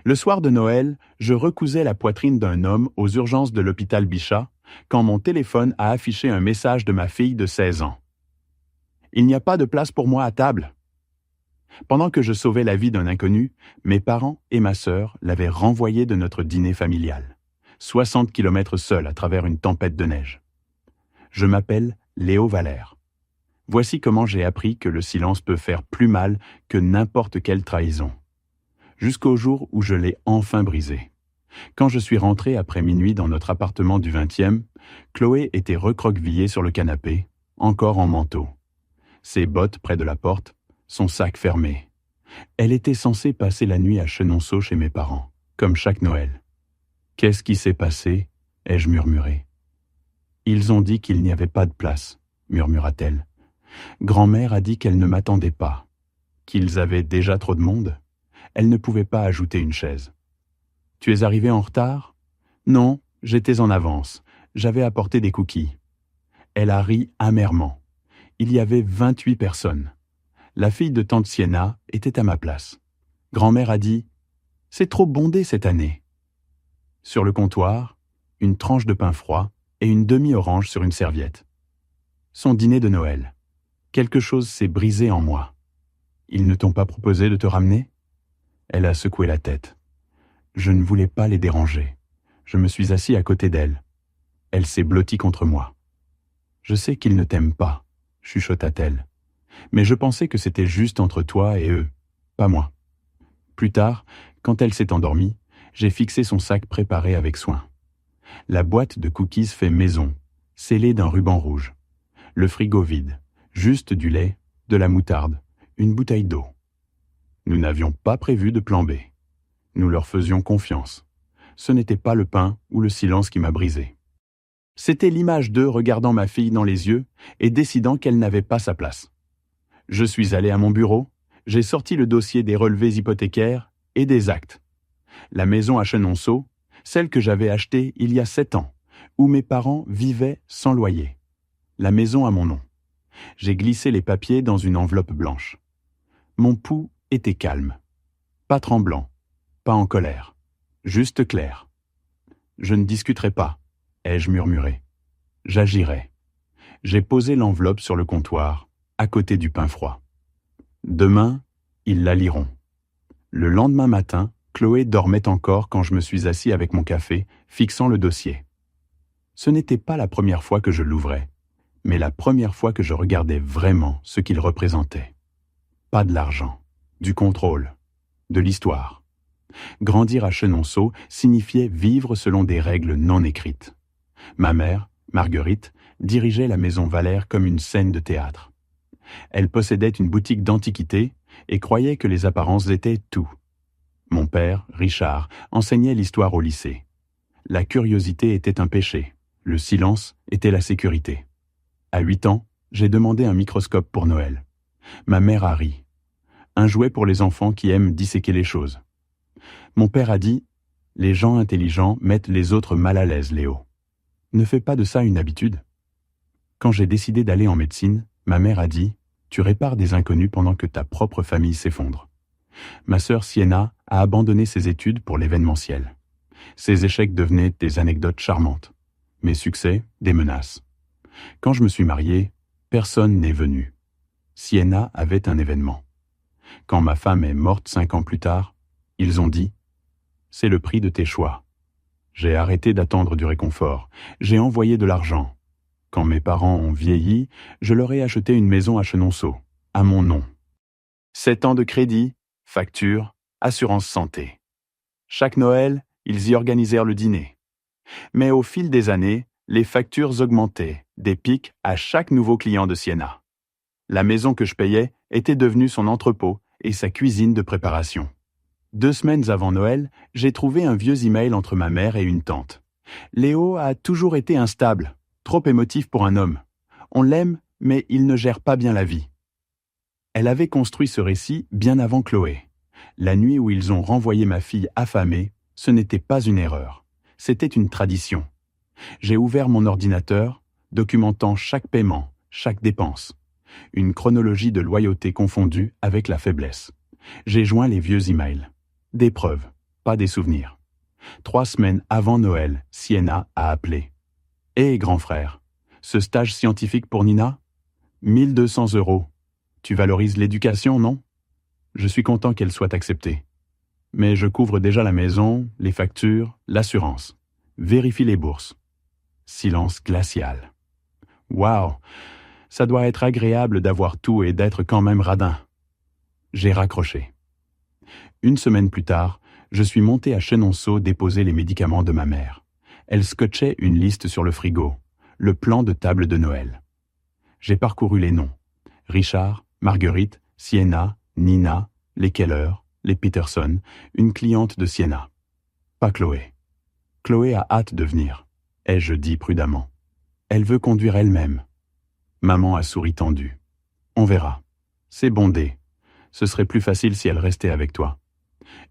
Le soir de Noël, je recousais la poitrine d'un homme aux urgences de l'hôpital Bichat quand mon téléphone a affiché un message de ma fille de 16 ans. « Il n'y a pas de place pour moi à table !» Pendant que je sauvais la vie d'un inconnu, mes parents et ma sœur l'avaient renvoyé de notre dîner familial. 60 kilomètres seul à travers une tempête de neige. Je m'appelle Léo Valère. Voici comment j'ai appris que le silence peut faire plus mal que n'importe quelle trahison. Jusqu'au jour où je l'ai enfin brisé. Quand je suis rentré après minuit dans notre appartement du 20e, Chloé était recroquevillée sur le canapé, encore en manteau. Ses bottes près de la porte, son sac fermé. Elle était censée passer la nuit à Chenonceau chez mes parents, comme chaque Noël. « Qu'est-ce qui s'est passé ?» ai-je murmuré. « Ils ont dit qu'il n'y avait pas de place, » murmura-t-elle. « Grand-mère a dit qu'elle ne m'attendait pas, qu'ils avaient déjà trop de monde. Elle ne pouvait pas ajouter une chaise. »« Tu es arrivé en retard ?»« Non, j'étais en avance. J'avais apporté des cookies. » Elle a ri amèrement. Il y avait 28 personnes. La fille de tante Sienna était à ma place. Grand-mère a dit « C'est trop bondé cette année. » Sur le comptoir, une tranche de pain froid et une demi-orange sur une serviette. Son dîner de Noël. Quelque chose s'est brisé en moi. Ils ne t'ont pas proposé de te ramener ? Elle a secoué la tête. Je ne voulais pas les déranger. Je me suis assis à côté d'elle. Elle s'est blottie contre moi. Je sais qu'ils ne t'aiment pas, chuchota-t-elle. Mais je pensais que c'était juste entre toi et eux, pas moi. Plus tard, quand elle s'est endormie, j'ai fixé son sac préparé avec soin. La boîte de cookies fait maison, scellée d'un ruban rouge. Le frigo vide, juste du lait, de la moutarde, une bouteille d'eau. Nous n'avions pas prévu de plan B. Nous leur faisions confiance. Ce n'était pas le pain ou le silence qui m'a brisé. C'était l'image d'eux regardant ma fille dans les yeux et décidant qu'elle n'avait pas sa place. Je suis allé à mon bureau, j'ai sorti le dossier des relevés hypothécaires et des actes. La maison à Chenonceau, celle que j'avais achetée il y a 7 ans, où mes parents vivaient sans loyer. La maison à mon nom. J'ai glissé les papiers dans une enveloppe blanche. Mon pouls était calme. Pas tremblant, pas en colère, juste clair. Je ne discuterai pas, ai-je murmuré. J'agirai. J'ai posé l'enveloppe sur le comptoir, à côté du pain froid. Demain, ils la liront. Le lendemain matin, Chloé dormait encore quand je me suis assis avec mon café, fixant le dossier. Ce n'était pas la première fois que je l'ouvrais, mais la première fois que je regardais vraiment ce qu'il représentait. Pas de l'argent, du contrôle, de l'histoire. Grandir à Chenonceau signifiait vivre selon des règles non écrites. Ma mère, Marguerite, dirigeait la maison Valère comme une scène de théâtre. Elle possédait une boutique d'antiquités et croyait que les apparences étaient tout. Mon père, Richard, enseignait l'histoire au lycée. La curiosité était un péché, le silence était la sécurité. À 8 ans, j'ai demandé un microscope pour Noël. Ma mère a ri. Un jouet pour les enfants qui aiment disséquer les choses. Mon père a dit « Les gens intelligents mettent les autres mal à l'aise, Léo. Ne fais pas de ça une habitude. » Quand j'ai décidé d'aller en médecine, ma mère a dit « Tu répares des inconnus pendant que ta propre famille s'effondre. » Ma sœur Sienna a abandonné ses études pour l'événementiel. Ses échecs devenaient des anecdotes charmantes. Mes succès, des menaces. Quand je me suis marié, personne n'est venu. Sienna avait un événement. Quand ma femme est morte 5 ans plus tard, ils ont dit « C'est le prix de tes choix. » J'ai arrêté d'attendre du réconfort. J'ai envoyé de l'argent. Quand mes parents ont vieilli, je leur ai acheté une maison à Chenonceau, à mon nom. 7 ans de crédit, facture, assurance santé. Chaque Noël, ils y organisèrent le dîner. Mais au fil des années, les factures augmentaient, des pics à chaque nouveau client de Sienna. La maison que je payais était devenue son entrepôt et sa cuisine de préparation. 2 semaines avant Noël, j'ai trouvé un vieux email entre ma mère et une tante. Léo a toujours été instable, trop émotif pour un homme. On l'aime, mais il ne gère pas bien la vie. Elle avait construit ce récit bien avant Chloé. La nuit où ils ont renvoyé ma fille affamée, ce n'était pas une erreur. C'était une tradition. J'ai ouvert mon ordinateur, documentant chaque paiement, chaque dépense. Une chronologie de loyauté confondue avec la faiblesse. J'ai joint les vieux emails. Des preuves. pas des souvenirs. 3 semaines avant Noël, Sienna a appelé. « Hé, grand frère, ce stage scientifique pour Nina ? 1200 €. Tu valorises l'éducation, non ? Je suis content qu'elle soit acceptée. Mais je couvre déjà la maison, les factures, l'assurance. Vérifie les bourses. » Silence glacial. Waouh, ça doit être agréable d'avoir tout et d'être quand même radin. J'ai raccroché. 1 semaine plus tard, je suis monté à Chenonceau déposer les médicaments de ma mère. Elle scotchait une liste sur le frigo, le plan de table de Noël. J'ai parcouru les noms. Richard, Marguerite, Sienna, Nina, les Keller, les Peterson, une cliente de Sienna. Pas Chloé. Chloé a hâte de venir, ai-je dit prudemment. Elle veut conduire elle-même. Maman a souri tendu. On verra. C'est bondé. Ce serait plus facile si elle restait avec toi.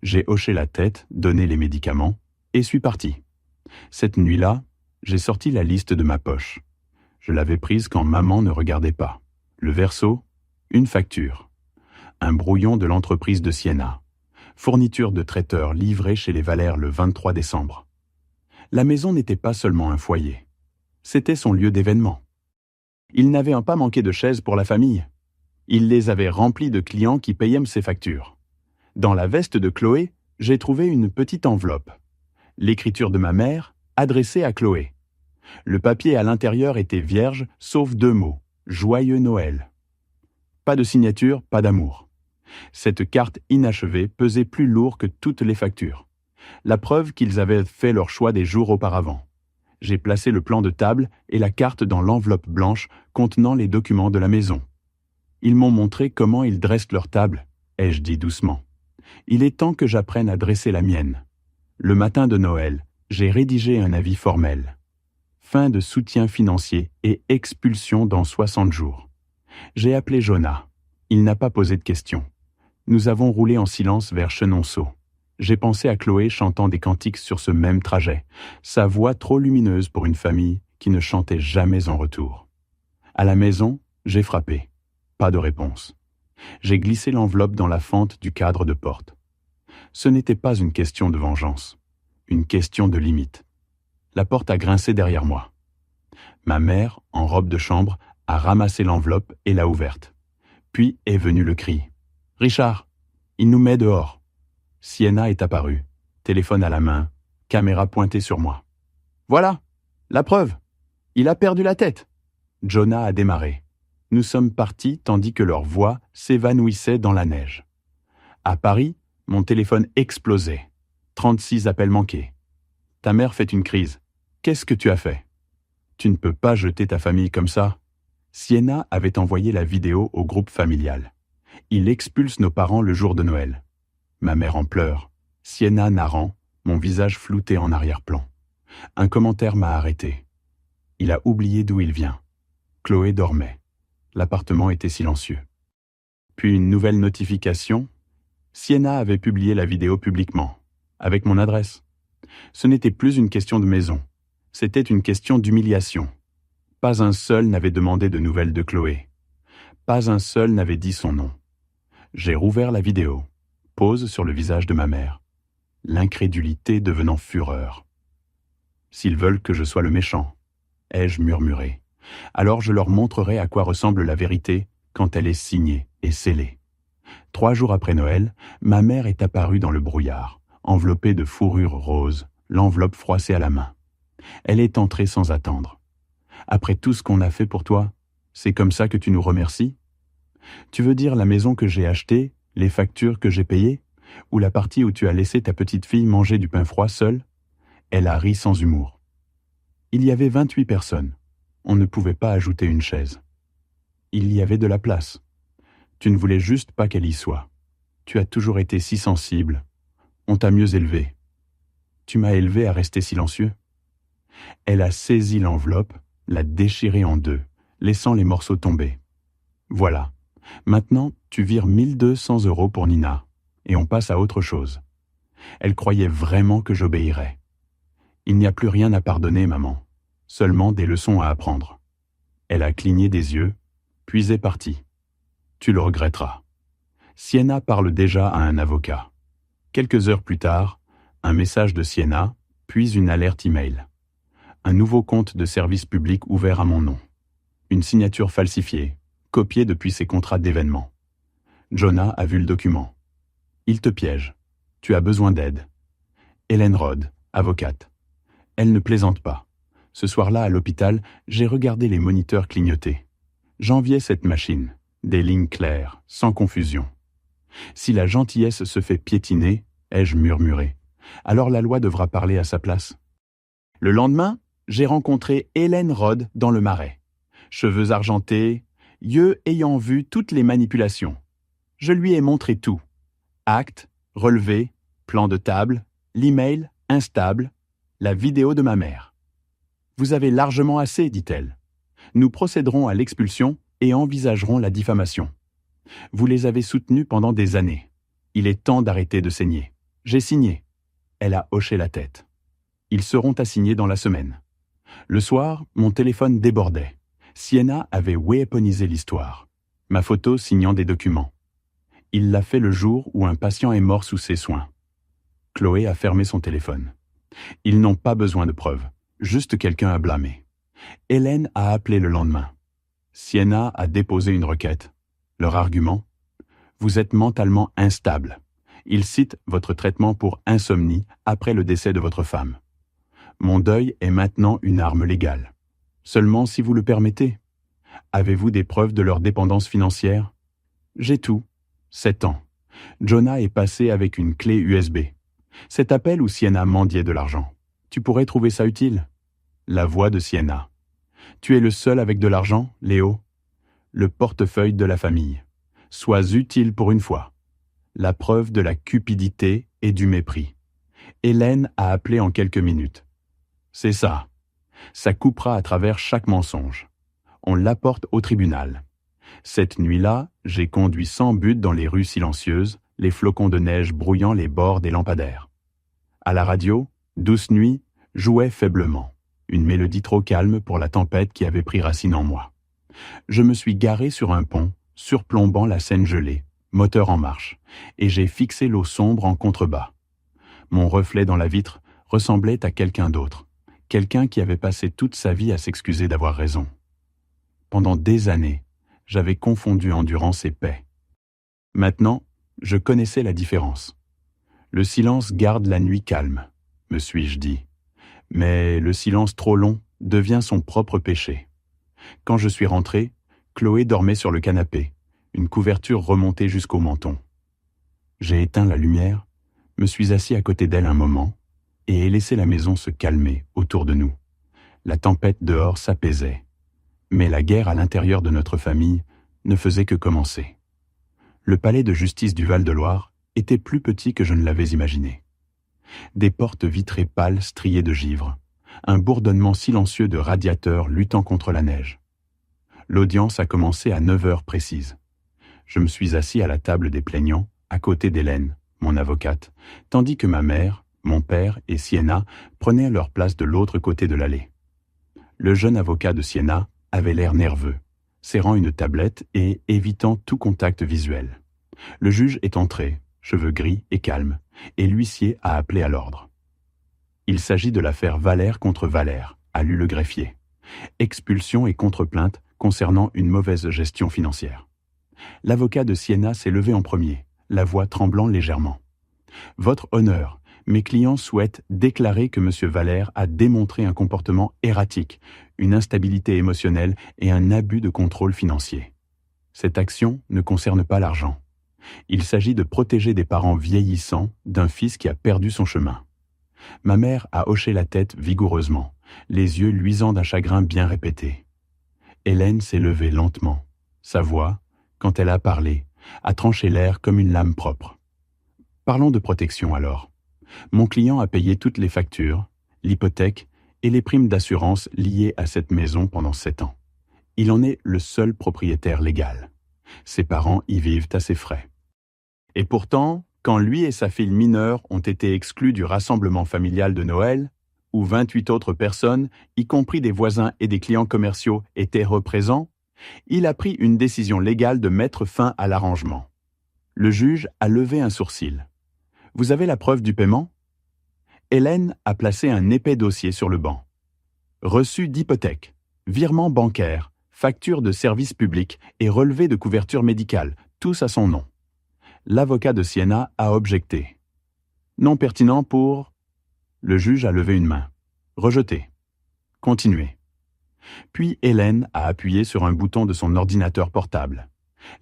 J'ai hoché la tête, donné les médicaments, et suis parti. Cette nuit-là, j'ai sorti la liste de ma poche. Je l'avais prise quand maman ne regardait pas. Le verso, une facture. Un brouillon de l'entreprise de Sienna. Fourniture de traiteur livrée chez les Valères le 23 décembre. La maison n'était pas seulement un foyer. C'était son lieu d'événement. Il n'avait pas manqué de chaises pour la famille. Il les avait remplies de clients qui payaient ses factures. Dans la veste de Chloé, j'ai trouvé une petite enveloppe. L'écriture de ma mère, adressée à Chloé. Le papier à l'intérieur était vierge, sauf 2 mots. Joyeux Noël. Pas de signature, pas d'amour. Cette carte inachevée pesait plus lourd que toutes les factures. La preuve qu'ils avaient fait leur choix des jours auparavant. J'ai placé le plan de table et la carte dans l'enveloppe blanche contenant les documents de la maison. Ils m'ont montré comment ils dressent leur table, ai-je dit doucement. Il est temps que j'apprenne à dresser la mienne. Le matin de Noël, j'ai rédigé un avis formel. Fin de soutien financier et expulsion dans 60 jours. J'ai appelé Jonah. Il n'a pas posé de questions. Nous avons roulé en silence vers Chenonceau. J'ai pensé à Chloé chantant des cantiques sur ce même trajet, sa voix trop lumineuse pour une famille qui ne chantait jamais en retour. À la maison, j'ai frappé. Pas de réponse. J'ai glissé l'enveloppe dans la fente du cadre de porte. Ce n'était pas une question de vengeance, une question de limite. La porte a grincé derrière moi. Ma mère, en robe de chambre, a ramassé l'enveloppe et l'a ouverte. Puis est venu le cri. « Richard, il nous met dehors !» Sienna est apparue, téléphone à la main, caméra pointée sur moi. « Voilà, la preuve. Il a perdu la tête. » Jonah a démarré. Nous sommes partis tandis que leur voix s'évanouissait dans la neige. À Paris, mon téléphone explosait. 36 appels manqués. Ta mère fait une crise. Qu'est-ce que tu as fait ? Tu ne peux pas jeter ta famille comme ça. Sienna avait envoyé la vidéo au groupe familial. Il expulse nos parents le jour de Noël. Ma mère en pleurs. Sienna narrant, mon visage flouté en arrière-plan. Un commentaire m'a arrêté. Il a oublié d'où il vient. Chloé dormait. L'appartement était silencieux. Puis une nouvelle notification. Sienna avait publié la vidéo publiquement, avec mon adresse. Ce n'était plus une question de maison. C'était une question d'humiliation. Pas un seul n'avait demandé de nouvelles de Chloé. Pas un seul n'avait dit son nom. J'ai rouvert la vidéo. Pause sur le visage de ma mère. L'incrédulité devenant fureur. S'ils veulent que je sois le méchant, ai-je murmuré. Alors je leur montrerai à quoi ressemble la vérité quand elle est signée et scellée. 3 jours après Noël, ma mère est apparue dans le brouillard, enveloppée de fourrure rose, l'enveloppe froissée à la main. Elle est entrée sans attendre. Après tout ce qu'on a fait pour toi, c'est comme ça que tu nous remercies ? Tu veux dire la maison que j'ai achetée, les factures que j'ai payées, ou la partie où tu as laissé ta petite fille manger du pain froid seule ? Elle a ri sans humour. Il y avait 28 personnes. On ne pouvait pas ajouter une chaise. Il y avait de la place. Tu ne voulais juste pas qu'elle y soit. Tu as toujours été si sensible. On t'a mieux élevé. Tu m'as élevé à rester silencieux. Elle a saisi l'enveloppe, l'a déchirée en 2, laissant les morceaux tomber. Voilà. Maintenant, tu vires 1200 € pour Nina, et on passe à autre chose. Elle croyait vraiment que j'obéirais. Il n'y a plus rien à pardonner, maman. Seulement des leçons à apprendre. Elle a cligné des yeux, puis est partie. Tu le regretteras. Sienna parle déjà à un avocat. Quelques heures plus tard, Un message de Sienna, puis une alerte email. Un nouveau compte de service public ouvert à mon nom. Une signature falsifiée, copiée depuis ses contrats d'événements. Jonah a vu le document. Il te piège. Tu as besoin d'aide. Hélène Rod, avocate. Elle ne plaisante pas. Ce soir-là, à l'hôpital, j'ai regardé les moniteurs clignoter. J'enviais cette machine. Des lignes claires, sans confusion. Si la gentillesse se fait piétiner, ai-je murmuré, alors la loi devra parler à sa place. Le lendemain, j'ai rencontré Hélène Rod dans le Marais. Cheveux argentés, yeux ayant vu toutes les manipulations. Je lui ai montré tout. Actes, relevés, plan de table, l'email instable, la vidéo de ma mère. Vous avez largement assez, dit-elle. Nous procéderons à l'expulsion et envisagerons la diffamation. Vous les avez soutenus pendant des années. Il est temps d'arrêter de saigner. J'ai signé. Elle a hoché la tête. Ils seront assignés dans la semaine. Le soir, mon téléphone débordait. Sienna avait weaponisé l'histoire. Ma photo signant des documents. Il l'a fait le jour où un patient est mort sous ses soins. Chloé a fermé son téléphone. Ils n'ont pas besoin de preuves, juste quelqu'un à blâmer. Hélène a appelé le lendemain. Sienna a déposé une requête. Leur argument ? Vous êtes mentalement instable. Ils citent votre traitement pour insomnie après le décès de votre femme. Mon deuil est maintenant une arme légale. Seulement si vous le permettez. Avez-vous des preuves de leur dépendance financière ? J'ai tout. 7 ans. Jonah est passé avec une clé USB. Cet appel où Sienna mendiait de l'argent. Tu pourrais trouver ça utile ? La voix de Sienna. Tu es le seul avec de l'argent, Léo ? Le portefeuille de la famille. Sois utile pour une fois. La preuve de la cupidité et du mépris. Hélène a appelé en quelques minutes. C'est ça. Ça coupera à travers chaque mensonge. On l'apporte au tribunal. Cette nuit-là, j'ai conduit sans but dans les rues silencieuses, les flocons de neige brouillant les bords des lampadaires. À la radio, Douce Nuit jouait faiblement, une mélodie trop calme pour la tempête qui avait pris racine en moi. Je me suis garé sur un pont, surplombant la Seine gelée, moteur en marche, et j'ai fixé l'eau sombre en contrebas. Mon reflet dans la vitre ressemblait à quelqu'un d'autre, quelqu'un qui avait passé toute sa vie à s'excuser d'avoir raison. Pendant des années, j'avais confondu endurance et paix. Maintenant, je connaissais la différence. Le silence garde la nuit calme, me suis-je dit. Mais le silence trop long devient son propre péché. Quand je suis rentré, Chloé dormait sur le canapé, une couverture remontée jusqu'au menton. J'ai éteint la lumière, me suis assis à côté d'elle un moment et ai laissé la maison se calmer autour de nous. La tempête dehors s'apaisait, mais la guerre à l'intérieur de notre famille ne faisait que commencer. Le palais de justice du Val-de-Loire était plus petit que je ne l'avais imaginé. Des portes vitrées pâles striées de givre, un bourdonnement silencieux de radiateurs luttant contre la neige. L'audience a commencé à 9 heures précises. Je me suis assis à la table des plaignants, à côté d'Hélène, mon avocate, tandis que ma mère, mon père et Sienna prenaient leur place de l'autre côté de l'allée. Le jeune avocat de Sienna avait l'air nerveux, serrant une tablette et évitant tout contact visuel. Le juge est entré, cheveux gris et calme, et l'huissier a appelé à l'ordre. Il s'agit de l'affaire Valère contre Valère, a lu le greffier. Expulsion et contre-plainte concernant une mauvaise gestion financière. L'avocat de Sienna s'est levé en premier, la voix tremblant légèrement. « Votre honneur, mes clients souhaitent déclarer que M. Valère a démontré un comportement erratique, une instabilité émotionnelle et un abus de contrôle financier. Cette action ne concerne pas l'argent. Il s'agit de protéger des parents vieillissants d'un fils qui a perdu son chemin. » Ma mère a hoché la tête vigoureusement, les yeux luisants d'un chagrin bien répété. Hélène s'est levée lentement. Sa voix, quand elle a parlé, a tranché l'air comme une lame propre. Parlons de protection alors. Mon client a payé toutes les factures, l'hypothèque et les primes d'assurance liées à cette maison pendant 7 ans. Il en est le seul propriétaire légal. Ses parents y vivent à ses frais. Et pourtant, quand lui et sa fille mineure ont été exclus du rassemblement familial de Noël, où 28 autres personnes, y compris des voisins et des clients commerciaux, étaient représents, il a pris une décision légale de mettre fin à l'arrangement. Le juge a levé un sourcil. « Vous avez la preuve du paiement » Hélène a placé un épais dossier sur le banc. Reçu d'hypothèque, virement bancaire, facture de service public et relevé de couverture médicale, tous à son nom. L'avocat de Sienna a objecté. Non pertinent pour... Le juge a levé une main. Rejeté. Continuez. Puis Hélène a appuyé sur un bouton de son ordinateur portable.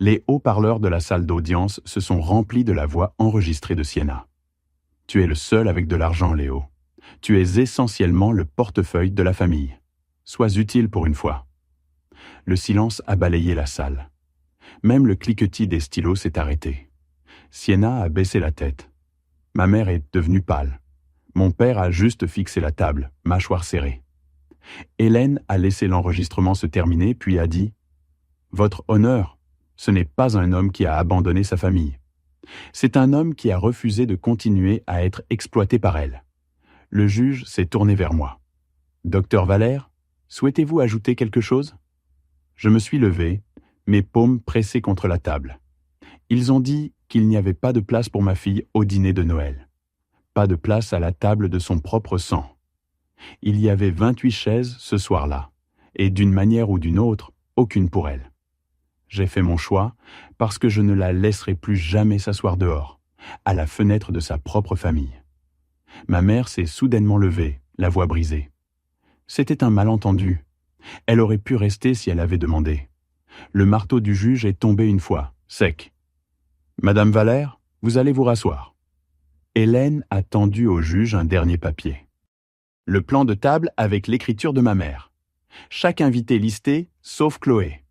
Les haut-parleurs de la salle d'audience se sont remplis de la voix enregistrée de Sienna. Tu es le seul avec de l'argent, Léo. Tu es essentiellement le portefeuille de la famille. Sois utile pour une fois. Le silence a balayé la salle. Même le cliquetis des stylos s'est arrêté. Sienna a baissé la tête. Ma mère est devenue pâle. Mon père a juste fixé la table, mâchoire serrée. Hélène a laissé l'enregistrement se terminer, puis a dit « Votre honneur, ce n'est pas un homme qui a abandonné sa famille. C'est un homme qui a refusé de continuer à être exploité par elle. » Le juge s'est tourné vers moi. « Docteur Valère, souhaitez-vous ajouter quelque chose ?» Je me suis levé, mes paumes pressées contre la table. Ils ont dit qu'il n'y avait pas de place pour ma fille au dîner de Noël. Pas de place à la table de son propre sang. Il y avait 28 chaises ce soir-là, et d'une manière ou d'une autre, aucune pour elle. J'ai fait mon choix parce que je ne la laisserai plus jamais s'asseoir dehors, à la fenêtre de sa propre famille. Ma mère s'est soudainement levée, la voix brisée. C'était un malentendu. Elle aurait pu rester si elle avait demandé. Le marteau du juge est tombé une fois, sec. « Madame Valère, vous allez vous rasseoir. » Hélène a tendu au juge un dernier papier. Le plan de table avec l'écriture de ma mère. Chaque invité listé, sauf Chloé.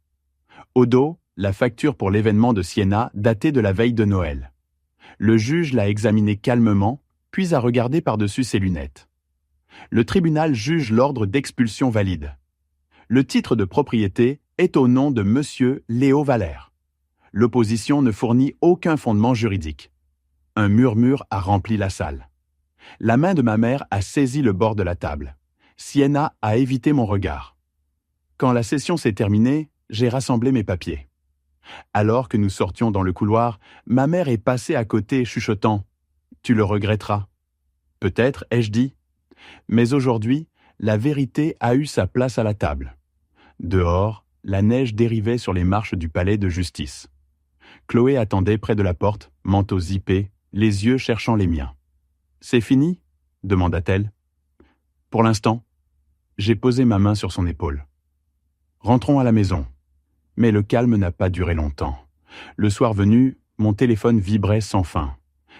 Au dos, la facture pour l'événement de Sienna datée de la veille de Noël. Le juge l'a examinée calmement, puis a regardé par-dessus ses lunettes. Le tribunal juge l'ordre d'expulsion valide. Le titre de propriété est au nom de Monsieur Léo Valère. L'opposition ne fournit aucun fondement juridique. Un murmure a rempli la salle. La main de ma mère a saisi le bord de la table. Sienna a évité mon regard. Quand la session s'est terminée, j'ai rassemblé mes papiers. Alors que nous sortions dans le couloir, ma mère est passée à côté chuchotant « Tu le regretteras ». Peut-être, ai-je dit. Mais aujourd'hui, la vérité a eu sa place à la table. Dehors, la neige dérivait sur les marches du palais de justice. Chloé attendait près de la porte, manteau zippé, les yeux cherchant les miens. « C'est fini ?» demanda-t-elle. « Pour l'instant. » J'ai posé ma main sur son épaule. « Rentrons à la maison. » Mais le calme n'a pas duré longtemps. Le soir venu, mon téléphone vibrait sans fin.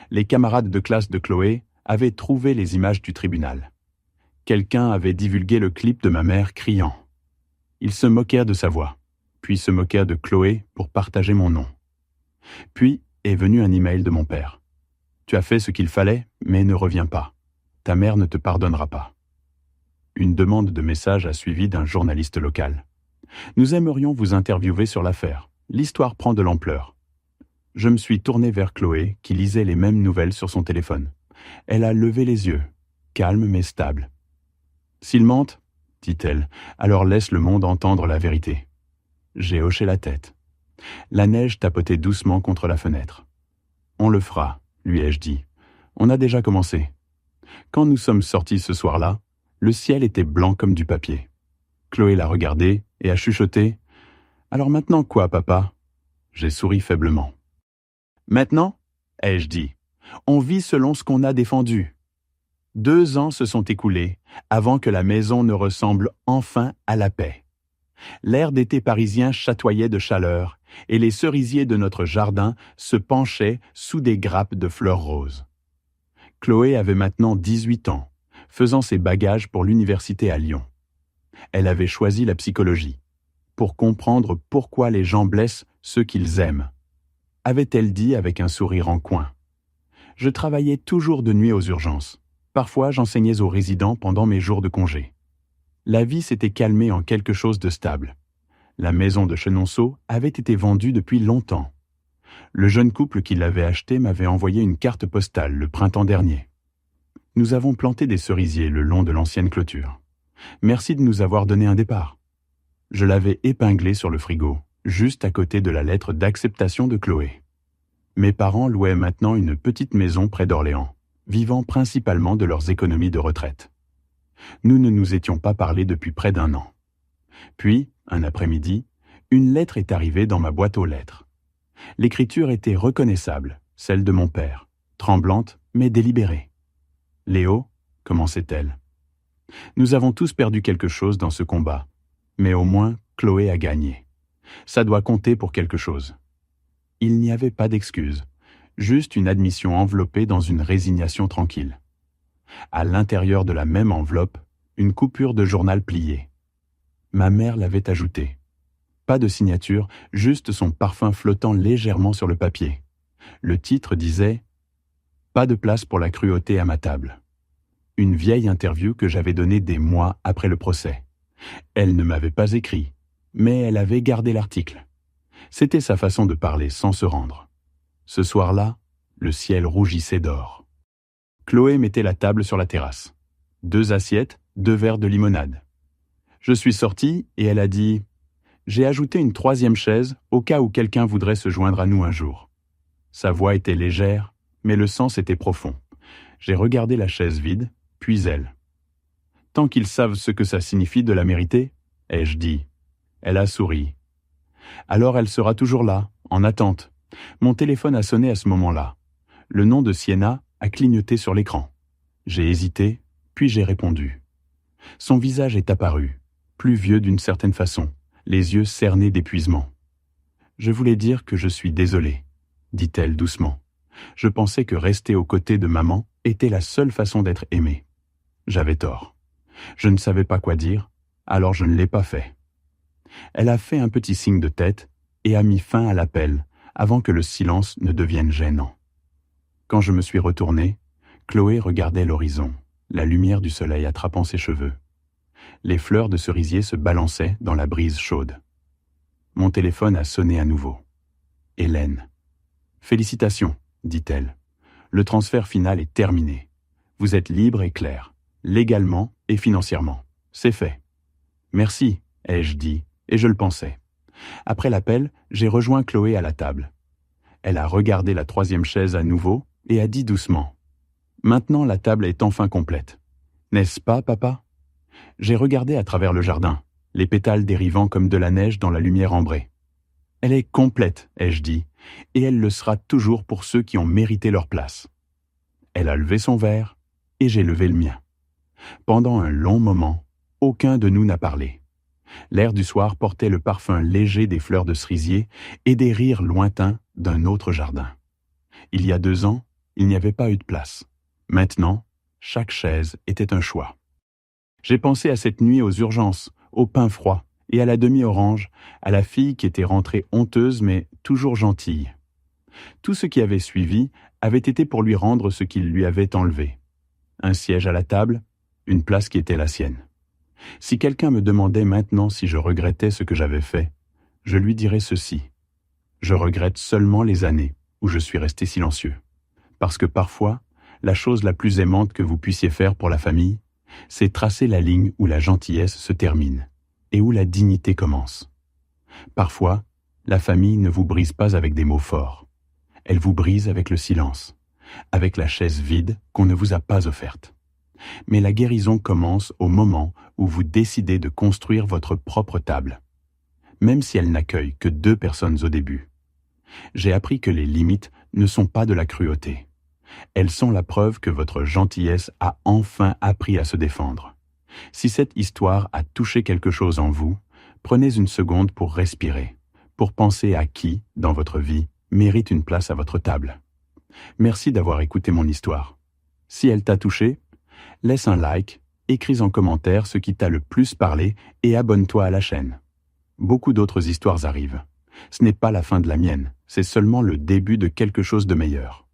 Les camarades de classe de Chloé avaient trouvé les images du tribunal. Quelqu'un avait divulgué le clip de ma mère criant. Ils se moquèrent de sa voix, puis se moquèrent de Chloé pour partager mon nom. Puis est venu un email de mon père. « Tu as fait ce qu'il fallait, mais ne reviens pas. Ta mère ne te pardonnera pas. » Une demande de message a suivi d'un journaliste local. « Nous aimerions vous interviewer sur l'affaire. L'histoire prend de l'ampleur. » Je me suis tourné vers Chloé, qui lisait les mêmes nouvelles sur son téléphone. Elle a levé les yeux, calme mais stable. « S'il mente, dit-elle, alors laisse le monde entendre la vérité. » J'ai hoché la tête. La neige tapotait doucement contre la fenêtre. « On le fera, lui ai-je dit. On a déjà commencé. » Quand nous sommes sortis ce soir-là, le ciel était blanc comme du papier. Chloé l'a regardé et a chuchoté « Alors maintenant quoi, papa ?» J'ai souri faiblement. « Maintenant, ai-je dit, on vit selon ce qu'on a défendu. 2 ans se sont écoulés avant que la maison ne ressemble enfin à la paix. L'air d'été parisien chatoyait de chaleur et les cerisiers de notre jardin se penchaient sous des grappes de fleurs roses. Chloé avait maintenant 18 ans, faisant ses bagages pour l'université à Lyon. Elle avait choisi la psychologie, pour comprendre pourquoi les gens blessent ceux qu'ils aiment. Avait-elle dit avec un sourire en coin. Je travaillais toujours de nuit aux urgences. Parfois, j'enseignais aux résidents pendant mes jours de congé. La vie s'était calmée en quelque chose de stable. La maison de Chenonceau avait été vendue depuis longtemps. Le jeune couple qui l'avait achetée m'avait envoyé une carte postale le printemps dernier. Nous avons planté des cerisiers le long de l'ancienne clôture. Merci de nous avoir donné un départ. Je l'avais épinglé sur le frigo, juste à côté de la lettre d'acceptation de Chloé. Mes parents louaient maintenant une petite maison près d'Orléans, vivant principalement de leurs économies de retraite. Nous ne nous étions pas parlé depuis près d'1 an. Puis, un après-midi, une lettre est arrivée dans ma boîte aux lettres. L'écriture était reconnaissable, celle de mon père, tremblante mais délibérée. « Léo », commençait-elle. « Nous avons tous perdu quelque chose dans ce combat, mais au moins Chloé a gagné. Ça doit compter pour quelque chose. » Il n'y avait pas d'excuse, juste une admission enveloppée dans une résignation tranquille. À l'intérieur de la même enveloppe, une coupure de journal pliée. Ma mère l'avait ajoutée. Pas de signature, juste son parfum flottant légèrement sur le papier. Le titre disait « Pas de place pour la cruauté à ma table ». Une vieille interview que j'avais donnée des mois après le procès. Elle ne m'avait pas écrit, mais elle avait gardé l'article. C'était sa façon de parler sans se rendre. Ce soir-là, le ciel rougissait d'or. Chloé mettait la table sur la terrasse. 2 assiettes, 2 verres de limonade. Je suis sorti et elle a dit « J'ai ajouté une 3e chaise au cas où quelqu'un voudrait se joindre à nous un jour. » Sa voix était légère, mais le sens était profond. J'ai regardé la chaise vide, puis elle. « Tant qu'ils savent ce que ça signifie de la mériter, ai-je dit. Elle a souri. Alors elle sera toujours là, en attente. Mon téléphone a sonné à ce moment-là. Le nom de Sienna a clignoté sur l'écran. J'ai hésité, puis j'ai répondu. Son visage est apparu, plus vieux d'une certaine façon, les yeux cernés d'épuisement. « Je voulais dire que je suis désolée, » dit-elle doucement. Je pensais que rester aux côtés de maman était la seule façon d'être aimée. J'avais tort. Je ne savais pas quoi dire, alors je ne l'ai pas fait. Elle a fait un petit signe de tête et a mis fin à l'appel avant que le silence ne devienne gênant. Quand je me suis retourné, Chloé regardait l'horizon, la lumière du soleil attrapant ses cheveux. Les fleurs de cerisier se balançaient dans la brise chaude. Mon téléphone a sonné à nouveau. Hélène. « Félicitations, dit-elle. Le transfert final est terminé. Vous êtes libre et clair, légalement et financièrement. C'est fait. »« Merci, ai-je dit, et je le pensais. Après l'appel, j'ai rejoint Chloé à la table. Elle a regardé la 3e chaise à nouveau et a dit doucement « Maintenant la table est enfin complète. N'est-ce pas, papa ?» J'ai regardé à travers le jardin, les pétales dérivant comme de la neige dans la lumière ambrée. « Elle est complète, ai-je dit, et elle le sera toujours pour ceux qui ont mérité leur place. » Elle a levé son verre, et j'ai levé le mien. Pendant un long moment, aucun de nous n'a parlé. L'air du soir portait le parfum léger des fleurs de cerisier et des rires lointains d'un autre jardin. Il y a 2 ans, il n'y avait pas eu de place. Maintenant, chaque chaise était un choix. J'ai pensé à cette nuit aux urgences, au pain froid et à la demi-orange, à la fille qui était rentrée honteuse mais toujours gentille. Tout ce qui avait suivi avait été pour lui rendre ce qu'il lui avait enlevé. Un siège à la table, une place qui était la sienne. Si quelqu'un me demandait maintenant si je regrettais ce que j'avais fait, je lui dirais ceci. Je regrette seulement les années où je suis resté silencieux. Parce que parfois, la chose la plus aimante que vous puissiez faire pour la famille, c'est tracer la ligne où la gentillesse se termine et où la dignité commence. Parfois, la famille ne vous brise pas avec des mots forts. Elle vous brise avec le silence, avec la chaise vide qu'on ne vous a pas offerte. Mais la guérison commence au moment où vous décidez de construire votre propre table, même si elle n'accueille que 2 personnes au début. J'ai appris que les limites ne sont pas de la cruauté. Elles sont la preuve que votre gentillesse a enfin appris à se défendre. Si cette histoire a touché quelque chose en vous, prenez une seconde pour respirer, pour penser à qui, dans votre vie, mérite une place à votre table. Merci d'avoir écouté mon histoire. Si elle t'a touché, laisse un like, écris en commentaire ce qui t'a le plus parlé et abonne-toi à la chaîne. Beaucoup d'autres histoires arrivent. Ce n'est pas la fin de la mienne, c'est seulement le début de quelque chose de meilleur.